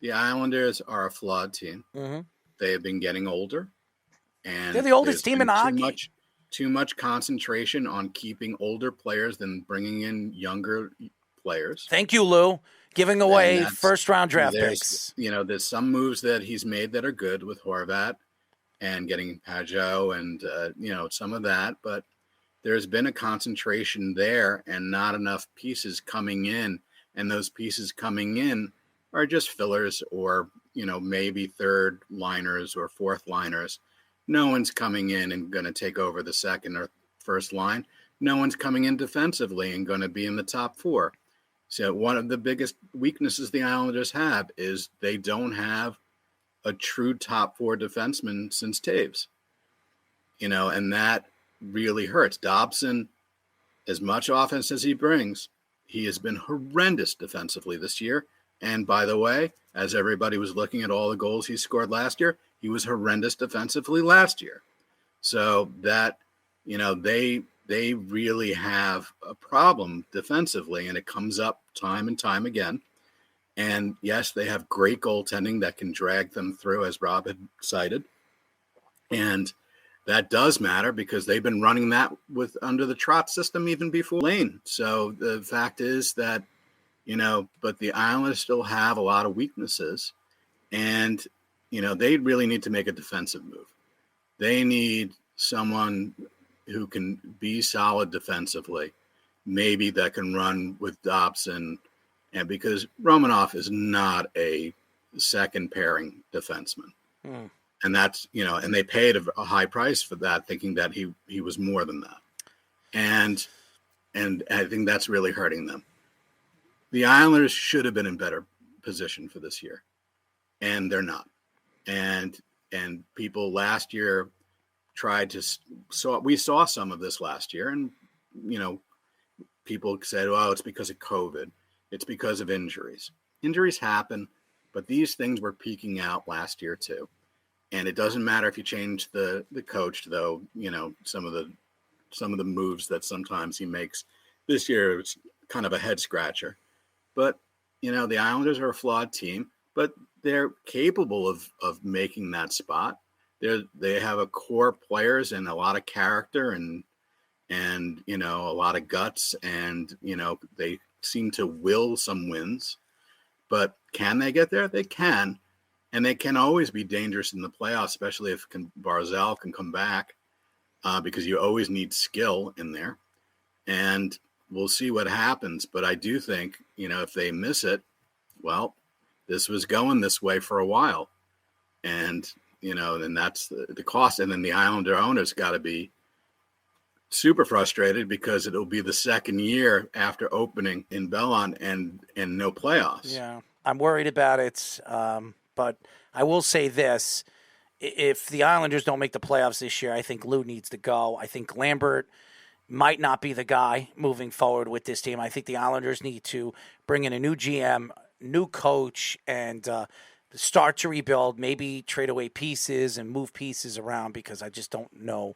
The Islanders are a flawed team. Mm-hmm. They have been getting older, and they're the oldest team in hockey. Too much concentration on keeping older players than bringing in younger players. Thank you, Lou. Giving away first-round draft picks. There's some moves that he's made that are good with Horvat and getting Pajot and, some of that. But there's been a concentration there and not enough pieces coming in. And those pieces coming in are just fillers or, maybe third liners or fourth liners. No one's coming in and going to take over the second or first line. No one's coming in defensively and going to be in the top four. So one of the biggest weaknesses the Islanders have is they don't have a true top four defenseman since Taves. And that really hurts. Dobson, as much offense as he brings, he has been horrendous defensively this year. And by the way, as everybody was looking at all the goals he scored last year, he was horrendous defensively last year. So that, they really have a problem defensively, and it comes up time and time again. And yes, they have great goaltending that can drag them through, as Rob had cited. And that does matter because they've been running that under the Trotz system even before Lane. So the fact is that, but the Islanders still have a lot of weaknesses. And, they really need to make a defensive move. They need someone who can be solid defensively, maybe that can run with Dobson. And because Romanov is not a second pairing defenseman. And that's, and they paid a high price for that, thinking that he was more than that. And I think that's really hurting them. The Islanders should have been in better position for this year, and they're not. And people last year we saw some of this last year, and, people said, oh, it's because of COVID. It's because of injuries. Injuries happen, but these things were peaking out last year too. And it doesn't matter if you change the coach, though, some of the moves that sometimes he makes this year, it's kind of a head scratcher. But, the Islanders are a flawed team, but they're capable of making that spot. They have a core players and a lot of character and a lot of guts, and they seem to will some wins. But can they get there? They can, and they can always be dangerous in the playoffs, especially if Barzal can come back, because you always need skill in there. And we'll see what happens. But I do think if they miss it, well, this was going this way for a while, and then that's the cost. And then the Islander owners got to be super frustrated because it'll be the second year after opening in Belmont and no playoffs. Yeah, I'm worried about it. But I will say this. If the Islanders don't make the playoffs this year, I think Lou needs to go. I think Lambert might not be the guy moving forward with this team. I think the Islanders need to bring in a new GM, new coach, and start to rebuild, maybe trade away pieces and move pieces around, because I just don't know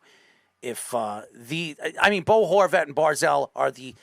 if Bo Horvat and Barzal are the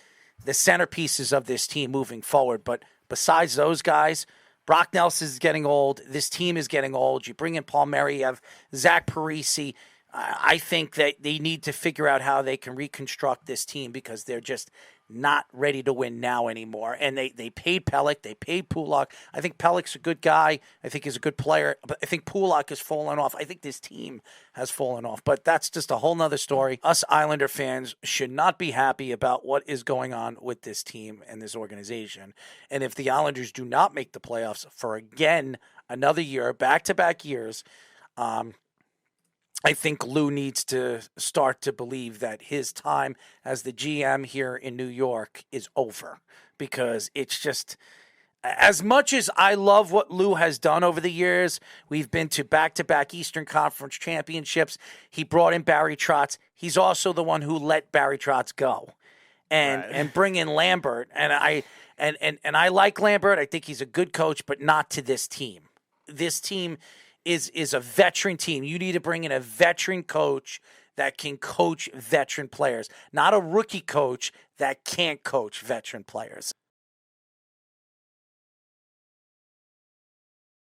centerpieces of this team moving forward. But besides those guys, Brock Nelson is getting old. This team is getting old. You bring in Paul Murray, you have Zach Parise. I think that they need to figure out how they can reconstruct this team, because they're just not ready to win now anymore. And they paid Pelech. They paid Pulak. I think Pelech's a good guy. I think he's a good player. But I think Pulak has fallen off. I think this team has fallen off. But that's just a whole nother story. Us Islander fans should not be happy about what is going on with this team and this organization. And if the Islanders do not make the playoffs for, again, another year, back-to-back years, I think Lou needs to start to believe that his time as the GM here in New York is over, because it's just, as much as I love what Lou has done over the years, we've been to back-to-back Eastern Conference championships. He brought in Barry Trotz. He's also the one who let Barry Trotz go and bring in Lambert. And I like Lambert. I think he's a good coach, but not to this team. This team is a veteran team. You need to bring in a veteran coach that can coach veteran players, not a rookie coach that can't coach veteran players.